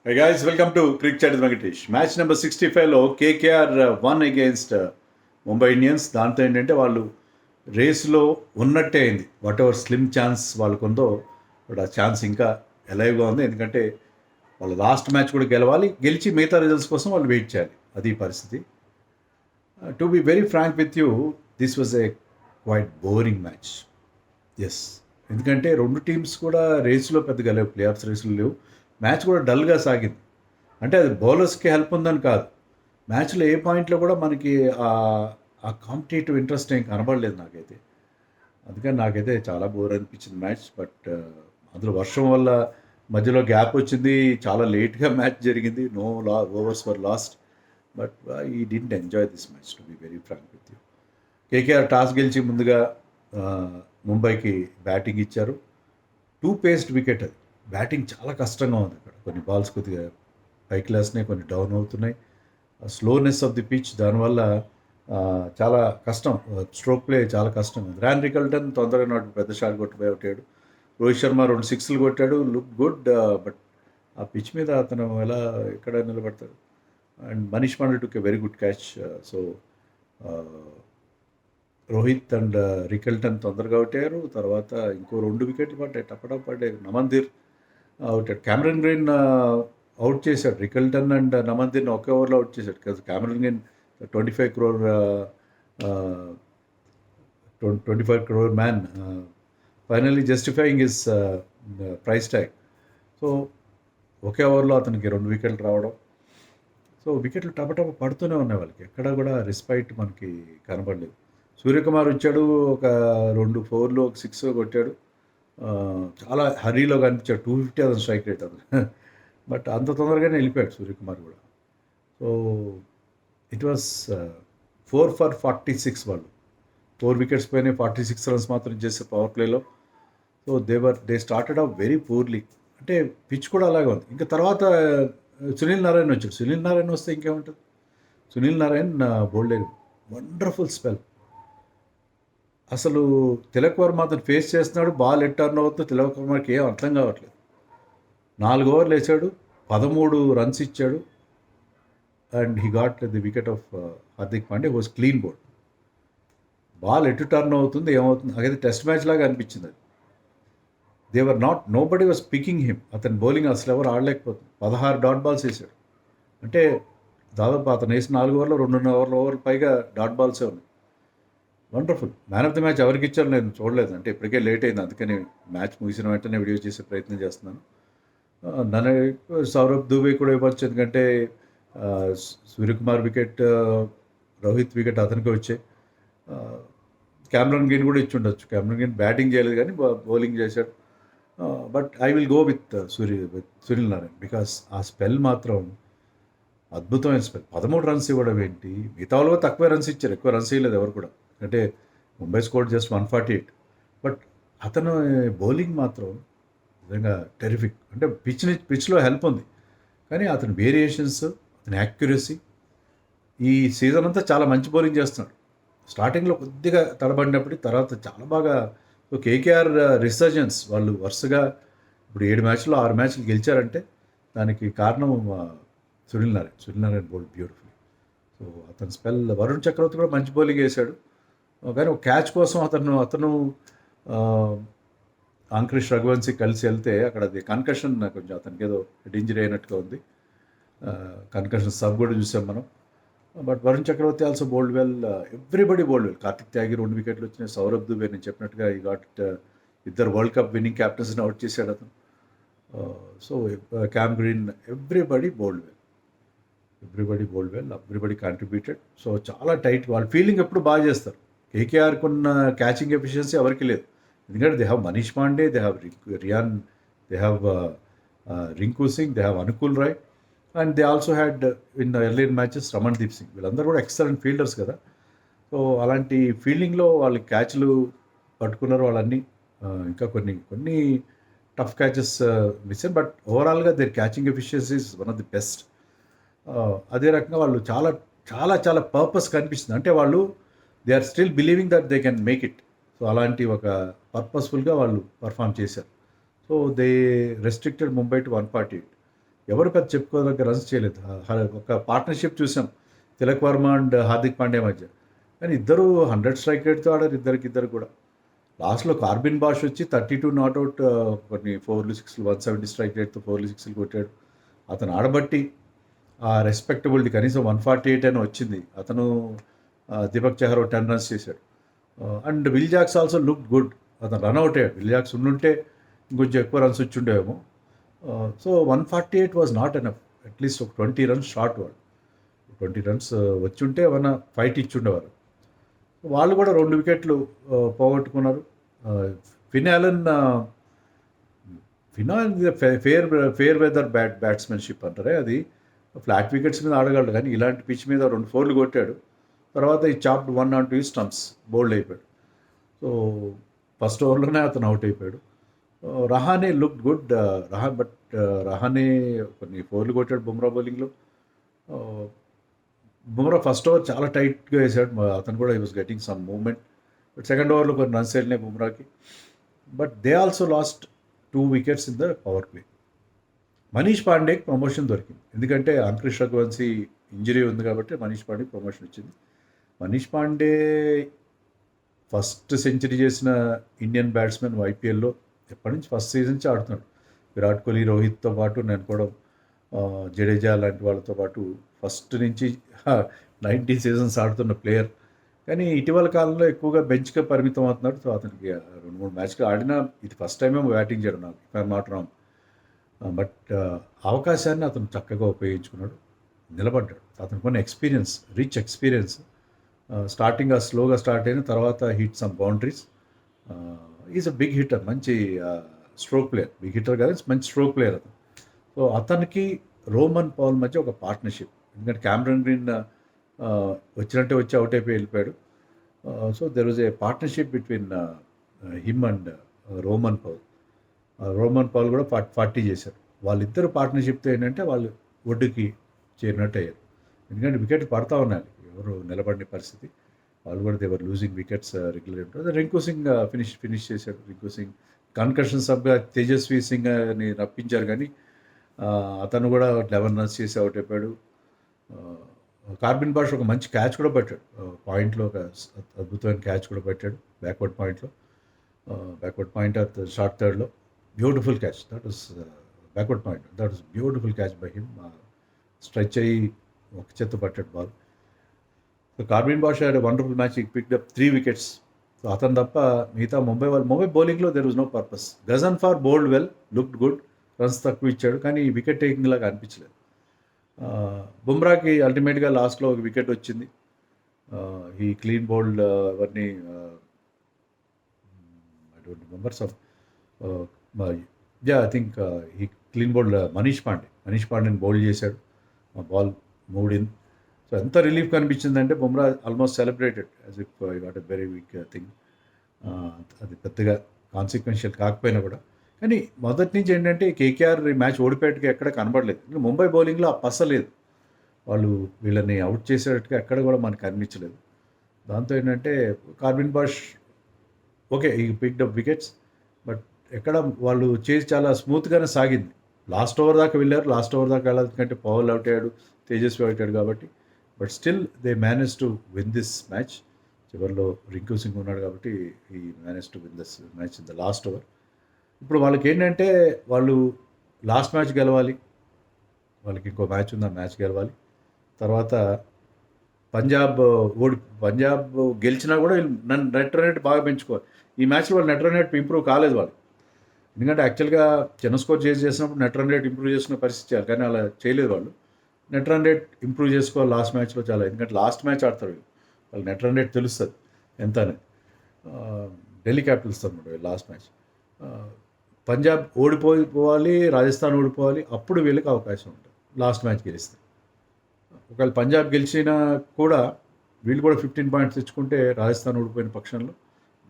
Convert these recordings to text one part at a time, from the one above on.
Hey guys, welcome to Cricket Chat with Venkatesh. Match number 65లో KKR one against Mumbai Indians. దాంతో ఏంటంటే వాళ్ళు రేస్లో ఉన్నట్టే అయింది. వాట్ ఎవర్ స్లిమ్ ఛాన్స్ వాళ్ళకు ఉందో బట్ ఆ ఛాన్స్ ఇంకా ఎలైవ్గా ఉంది. ఎందుకంటే వాళ్ళు లాస్ట్ మ్యాచ్ కూడా గెలవాలి, గెలిచి మిగతా రిజల్ట్స్ కోసం వాళ్ళు వెయిట్ చేయాలి. అది పరిస్థితి. To be very frank with you, this was a quite boring match. Yes, ఎందుకంటే రెండు టీమ్స్ కూడా రేస్లో పెద్దగా లేవు, ప్లే ఆఫ్స్ రేసులు లేవు. మ్యాచ్ కూడా డల్గా సాగింది. అంటే అది బౌలర్స్కి హెల్ప్ ఉందని కాదు, మ్యాచ్లో ఏ పాయింట్లో కూడా మనకి ఆ కాంపిటేటివ్ ఇంట్రెస్ట్ ఏం కనబడలేదు నాకైతే. అందుకని నాకైతే చాలా బోర్ అనిపించింది మ్యాచ్. బట్ అందులో వర్షం వల్ల మధ్యలో గ్యాప్ వచ్చింది, చాలా లేట్గా మ్యాచ్ జరిగింది, no overs for last. But I didn't enjoy this match, to be very frank with you. KKR toss గెలిచి ముందుగా ముంబైకి బ్యాటింగ్ ఇచ్చారు. టూ పేస్డ్ వికెట్ అది. బ్యాటింగ్ చాలా కష్టంగా ఉంది అక్కడ. కొన్ని బాల్స్ కొద్దిగా పై క్లాస్నే, కొన్ని డౌన్ అవుతున్నాయి. స్లోనెస్ ఆఫ్ ది పిచ్, దానివల్ల చాలా కష్టం. స్ట్రోక్ ప్లే చాలా కష్టం. గ్రాండ్ రికల్టన్ తొందరగా నాటు పెద్ద షాట్ కొట్టిపోయి కొట్టాడు. రోహిత్ శర్మ 2 సిక్స్లు కొట్టాడు, లుక్ గుడ్. బట్ ఆ పిచ్ మీద అతను ఎక్కడ నిలబడతాడు. And Manish Pandey took a very good catch. So Rohit and Rickelton తొందరగా కొట్టారు. తర్వాత ఇంకో 2 వికెట్లు పడ్డాయి, పడ్డాయి. Naman Dhir out. Cameron green out చేశాడు. రికల్టన్ అండ్ నమందిర్ని ఒకే ఓవర్లో అవుట్ చేశాడు. Cameron green 25 crore 25 crore man, finally justifying his price tag. So ఒకే ఓవర్లో అతనికి 2 వికెట్లు రావడం. సో వికెట్లు టపటప పడుతూనే ఉన్నాయి వాళ్ళకి, ఎక్కడ కూడా రెస్పైట్ మనకి కనబడలేదు. సూర్యకుమార్ వచ్చాడు, ఒక 2 4లు ఒక 6 కొట్టాడు. చాలా హరీలో కనిపించాడు. 250 అతను స్ట్రైక్ రేట్ అది. బట్ అంత తొందరగానే వెళ్ళిపోయాడు సూర్యకుమార్ కూడా. So it was 4 for 46. వాళ్ళు 4 వికెట్స్ పైన 46 రన్స్ మాత్రం చేసే పవర్ ప్లేలో. So they started off very poorly. అంటే పిచ్ కూడా అలాగే ఉంది. ఇంకా తర్వాత సునీల్ నారాయణ వచ్చాడు. సునీల్ నారాయణ వస్తే ఇంకేముంటుంది. Sunil Narine bowled wonderful spell. అసలు తిలక్ వర్మ అతను ఫేస్ చేస్తున్నాడు, బాల్ ఎట్ టర్న్ అవుతుందో తిలక్ వర్మకి ఏం అర్థం కావట్లేదు. 4 ఓవర్లు వేసాడు, 13 రన్స్ ఇచ్చాడు. And he got the wicket of Hardik Pande. Was clean bowled. Ball ఎటు టర్న్ అవుతుంది, ఏమవుతుంది, అదైతే టెస్ట్ మ్యాచ్ లాగా అనిపించింది అది. There nobody was picking him. అతని బౌలింగ్ అసలు ఎవరు ఆడలేకపోతుంది. 16 డాట్ బాల్స్ వేసాడు. అంటే దాదాపు అతను వేసిన 4 ఓవర్లు 2.5 ఓవర్లు పైగా డాట్ బాల్సే ఉన్నాయి. Wonderful. Man of the match ఎవరికి ఇచ్చారు నేను చూడలేదు. అంటే ఇప్పటికే లేట్ అయింది, అందుకని మ్యాచ్ ముగిసిన వెంటనే వీడియో చేసే ప్రయత్నం చేస్తున్నాను. నన్ను సౌరభ్ దూబే కూడా ఇవ్వచ్చు, ఎందుకంటే సూర్యకుమార్ వికెట్, రోహిత్ వికెట్ అతనికి వచ్చాయి. క్యామరన్ గ్రీన్ కూడా ఇచ్చి ఉండొచ్చు. క్యామరన్ గ్రీన్ బ్యాటింగ్ చేయలేదు కానీ బౌలింగ్ చేశాడు. But I will go with Sunil Narayan, because ఆ స్పెల్ మాత్రం అద్భుతమైన స్పెల్. 13 రన్స్ ఇవ్వడం ఏంటి, మిగతా వాళ్ళు తక్కువ రన్స్ ఇచ్చారు, ఎక్కువ రన్స్ ఇవ్వలేదు ఎవరు కూడా. అంటే ముంబై స్కోర్ జస్ట్ 148. బట్ అతను బౌలింగ్ మాత్రం నిజంగా టెరిఫిక్. అంటే పిచ్లో హెల్ప్ ఉంది, కానీ అతని వేరియేషన్స్, అతని యాక్యురసీ, ఈ సీజన్ అంతా చాలా మంచి బౌలింగ్ చేస్తున్నాడు. స్టార్టింగ్లో కొద్దిగా తడబడినప్పటికీ తర్వాత చాలా బాగా. కేకేఆర్ రిసర్జెన్స్, వాళ్ళు వరుసగా ఇప్పుడు 7 మ్యాచ్లో 6 మ్యాచ్లు గెలిచారంటే దానికి కారణం Sunil Narine bowled beautiful. So అతని స్పెల్. వరుణ్ చక్రవర్తి కూడా మంచి బౌలింగ్ వేశాడు, కానీ ఒక క్యాచ్ కోసం అతను అంకుష్ రఘువంశీ కలిసి వెళ్తే అక్కడ అది కన్కషన్, కొంచెం అతనికి ఏదో హెడ్ ఇంజరీ అయినట్టుగా ఉంది. కన్కషన్ సబ్ కూడా చూసాం మనం. But Varun Chakravarthy also bowled well. Everybody bowled well. Kartik Tyagi 2 వికెట్లు వచ్చినాయి. సౌరభ్ దుబే నేను చెప్పినట్టుగా I got 2 world cup winning క్యాప్టెన్స్ని అవుట్ చేశాడు అతను. So Cam Green, everybody bowled well. Everybody contributed. So చాలా టైట్. వాళ్ళ ఫీల్డింగ్ ఎప్పుడు బాగా చేస్తారు. కేకేఆర్కి ఉన్న క్యాచింగ్ ఎఫిషియన్సీ ఎవరికి లేదు. ఎందుకంటే they have Manish Pandey, they have Riyan, they have Rinku Singh, they have Anukul Roy, and they also had in early matches Ramandeep Singh. వీళ్ళందరూ కూడా ఎక్సలెంట్ ఫీల్డర్స్ కదా. సో అలాంటి ఫీల్డింగ్లో వాళ్ళు క్యాచ్లు పట్టుకున్నారు వాళ్ళన్నీ. ఇంకా కొన్ని టఫ్ క్యాచెస్ మిస్ అయ్యారు. బట్ ఓవరాల్గా their catching efficiency is one of the best. అదే రకంగా వాళ్ళు చాలా చాలా చాలా పర్పస్ కనిపిస్తుంది. అంటే వాళ్ళు they are still believing that they can make it. So అలాంటి ఒక పర్పస్ఫుల్గా వాళ్ళు పర్ఫామ్ చేశారు. So they restricted Mumbai to 148. ఎవరు పెద్ద చెప్పుకోదగ్గ రన్స్ చేయలేదు. ఒక పార్ట్నర్‌షిప్ చూసాం తిలక్ వర్మ అండ్ హార్దిక్ పాండ్యా మధ్య. కానీ ఇద్దరు 100 స్ట్రైక్ రేట్‌తో ఆడారు ఇద్దరు కూడా. లాస్ట్‌లో కార్బిన్ బాష్ వచ్చి 32 నాట్‌ఔట్ కొన్ని 4లు, 6లు 170 స్ట్రైక్ రేట్‌తో 4లు, 6లు కొట్టాడు. అతను ఆడబట్టి ఆ రెస్పెక్టబిలిటీ కనీసం 148 అయినా వచ్చింది. అతను దీపక్ చహర్ 10 రన్స్ చేశాడు. And Will Jacks also looked good. అతను రన్అట్ అయ్యాడు. విల్ జాక్స్ ఉండుంటే ఇంకొంచెం ఎక్కువ రన్స్ వచ్చి ఉండేవేమో. So 148 was not enough. At least ఒక 20 రన్స్ షార్ట్ వాళ్ళు. 20 రన్స్ వచ్చుంటే ఏమన్నా ఫైట్ ఇచ్చుండేవారు. వాళ్ళు కూడా 2 వికెట్లు పోగొట్టుకున్నారు. Finn Allen fair weather batsmanship అంటారే అది. ఫ్లాట్ వికెట్స్ మీద ఆడగలడు కానీ ఇలాంటి పిచ్ మీద 2 4లు కొట్టాడు. తర్వాత ఈ చాప్డ్ 1 ఆన్ 2 స్టంప్స్ బౌల్డ్ అయిపోయాడు. సో ఫస్ట్ ఓవర్లోనే అతను అవుట్ అయిపోయాడు. Rahane look good. రహానే కొన్ని 4లు కొట్టాడు బుమ్రా బౌలింగ్లో. బుమ్రా ఫస్ట్ ఓవర్ చాలా టైట్గా వేసాడు. అతను కూడా he was getting some movement. But second ఓవర్లో కొన్ని రన్స్ వెళ్ళినాయి బుమ్రాకి. But they also lost 2 wickets in the power play. Manish పాండేకి ప్రమోషన్ దొరికింది. ఎందుకంటే అంకుష్ రఘువంశీ ఇంజరీ ఉంది కాబట్టి మనీష్ పాండేకి ప్రమోషన్ వచ్చింది. మనీష్ పాండే ఫస్ట్ సెంచరీ చేసిన ఇండియన్ బ్యాట్స్మెన్ ఐపీఎల్లో ఎప్పటి నుంచి ఫస్ట్ సీజన్ నుంచి ఆడుతున్నాడు. విరాట్ కోహ్లీ, రోహిత్తో పాటు నేను కూడా జడేజా లాంటి వాళ్ళతో పాటు ఫస్ట్ నుంచి 90 సీజన్స్ ఆడుతున్న ప్లేయర్. కానీ ఇటీవల కాలంలో ఎక్కువగా బెంచ్గా పరిమితం అవుతున్నాడు. సో అతనికి 2-3 మ్యాచ్లు ఆడినా ఇది ఫస్ట్ టైం ఏమో బ్యాటింగ్ చేయడం నాకు if I'm not wrong. But అవకాశాన్ని అతను చక్కగా ఉపయోగించుకున్నాడు, నిలబడ్డాడు. అతనికి కొన్ని ఎక్స్పీరియన్స్, రిచ్ ఎక్స్పీరియన్స్. స్టార్టింగ్ స్లోగా స్టార్ట్ అయిన తర్వాత hit some boundaries. Is a big hitter, మంచి స్ట్రోక్ ప్లేయర్. బిగ్ హిట్టర్ కాదు, మంచి స్ట్రోక్ ప్లేయర్ అతను. సో అతనికి రోమన్ పౌల్ మధ్య ఒక పార్ట్నర్షిప్. ఎందుకంటే క్యామరన్ గ్రీన్ వచ్చినట్టే వచ్చి అవుట్ అయిపోయి వెళ్ళిపోయాడు. So there was a partnership between him and Rovman Powell. Rovman Powell కూడా 40 చేశారు. వాళ్ళిద్దరు పార్ట్నర్షిప్తో ఏంటంటే వాళ్ళు ఒడ్డుకి చేరినట్టు అయ్యారు. ఎందుకంటే వికెట్ పడతా ఉన్నాయి, ఎవరు నిలబడిన పరిస్థితి. వాళ్ళు కూడా దేవర్ లూజింగ్ వికెట్స్ రెగ్యులర్ ఉంటుంది. రింకు సింగ్ ఫినిష్ చేశాడు. రింకు సింగ్ కన్కషన్ సబ్గా తేజస్వి సింగ్ని రప్పించారు కానీ అతను కూడా 11 రన్స్ చేసి అవుట్ అయిపోయాడు. కార్బిన్ బాష్ ఒక మంచి క్యాచ్ కూడా పెట్టాడు. పాయింట్లో ఒక అద్భుతమైన క్యాచ్ కూడా పెట్టాడు బ్యాక్వర్డ్ పాయింట్లో. బ్యాక్వర్డ్ పాయింట్ ఆఫ్ షార్ట్ థర్డ్లో beautiful catch. That was backward point. That was beautiful catch by him. Stretch అయ్యి ఒక చేత్తో పట్టాడు ball. So Corbin Bosch had wonderful match. I picked up 3 wickets. So అతను తప్ప మిగతా ముంబై బౌలింగ్లో there was no purpose. Ghazanfar bowled well, looked good, runs తక్కువ ఇచ్చాడు కానీ వికెట్ టేకింగ్ లాగా అనిపించలేదు. బుమ్రాకి అల్టిమేట్గా లాస్ట్లో ఒక వికెట్ వచ్చింది. ఈ క్లీన్ బౌల్డ్ అవన్నీ I don't remember some I think ఈ క్లీన్ బౌల్డ్ మనీష్ పాండేని బౌల్డ్ చేశాడు. Ball moved in. సో ఎంత రిలీఫ్ కనిపించిందంటే Bumrah almost celebrated as if I got a very weak thing. అది పెద్దగా కాన్సిక్వెన్షియల్ కాకపోయినా కూడా. కానీ మొదటి నుంచి ఏంటంటే కేకేఆర్ ఈ మ్యాచ్ ఓడిపోయేట్టుగా ఎక్కడ కనబడలేదు. ముంబై బౌలింగ్లో ఆ పస లేదు. వాళ్ళు వీళ్ళని అవుట్ చేసేటట్టుగా ఎక్కడ కూడా మనకు కనిపించలేదు. దాంతో ఏంటంటే కార్బిన్ బాష్ ఓకే ఈ పిక్డ్ అప్ వికెట్స్, బట్ ఎక్కడ వాళ్ళు చేసి చాలా స్మూత్గానే సాగింది. లాస్ట్ ఓవర్ దాకా వెళ్ళారు. లాస్ట్ ఓవర్ దాకా వెళ్ళాలంటే పౌల్ అవుట్ అయ్యాడు, తేజస్వి అవుట్ అయ్యాడు కాబట్టి. But still they manage to win this match. చివరిలో రింకు సింగ్ ఉన్నాడు కాబట్టి ఈ manage to win this match in the last over. ఇప్పుడు వాళ్ళకి ఏంటంటే వాళ్ళు లాస్ట్ మ్యాచ్ గెలవాలి. వాళ్ళకి ఇంకో మ్యాచ్ ఉంది, ఆ మ్యాచ్ గెలవాలి. తర్వాత పంజాబ్ గెలిచినా కూడా నన్ను నెట్ రన్ రేట్ బాగా పెంచుకోవాలి. ఈ మ్యాచ్లో వాళ్ళు నెట్ రన్ రేట్ ఇంప్రూవ్ కాలేదు వాళ్ళు. ఎందుకంటే యాక్చువల్గా చిన్న స్కోర్ చేసినప్పుడు నెట్ రన్ రేట్ ఇంప్రూవ్ చేసుకునే పరిస్థితి చేయాలి, కానీ అలా చేయలేదు వాళ్ళు. నెట్ రన్ రేట్ ఇంప్రూవ్ చేసుకోవాలి లాస్ట్ మ్యాచ్లో చాలా. ఎందుకంటే లాస్ట్ మ్యాచ్ ఆడతారు వాళ్ళు, నెట్ రన్ రేట్ తెలుస్తుంది ఎంత అనేది. ఢిల్లీ క్యాపిటల్స్ అనమాట లాస్ట్ మ్యాచ్. పంజాబ్ ఓడిపోవాలి, రాజస్థాన్ ఓడిపోవాలి, అప్పుడు వీళ్ళకి అవకాశం ఉంటుంది లాస్ట్ మ్యాచ్ గెలిస్తే. ఒకవేళ పంజాబ్ గెలిచినా కూడా వీళ్ళు కూడా 15 పాయింట్స్ తెచ్చుకుంటే రాజస్థాన్ ఓడిపోయిన పక్షంలో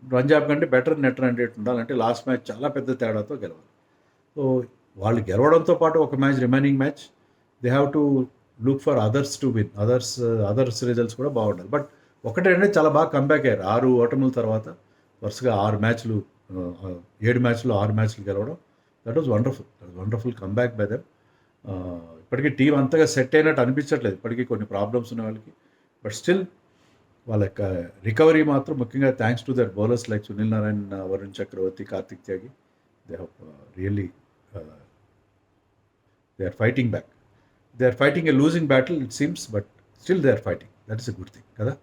పంజాబ్ కంటే బెటర్ నెట్ రన్ రేట్ ఉండాలంటే లాస్ట్ మ్యాచ్ చాలా పెద్ద తేడాతో గెలవాలి. సో వాళ్ళు గెలవడంతో పాటు ఒక match remaining match they have to look for others to win. Others results కూడా బాగుండాలి. బట్ ఒకటేంటే చాలా బాగా కంబ్యాక్ అయ్యారు. 6 ఓటముల తర్వాత వరుసగా 7 మ్యాచ్లు గెలవడం. That was wonderful comeback by them. ఇప్పటికీ టీం అంతగా సెట్ అయినట్టు అనిపించట్లేదు. ఇప్పటికీ కొన్ని ప్రాబ్లమ్స్ ఉన్న వాళ్ళకి. బట్ స్టిల్ వాళ్ళ యొక్క రికవరీ మాత్రం ముఖ్యంగా thanks to that bowlers like Sunil Narine, Varun Chakravarthy, Kartik Tyagi. They have really they are fighting back. They are fighting a losing battle it seems, but still they are fighting. That is a good thing కదా.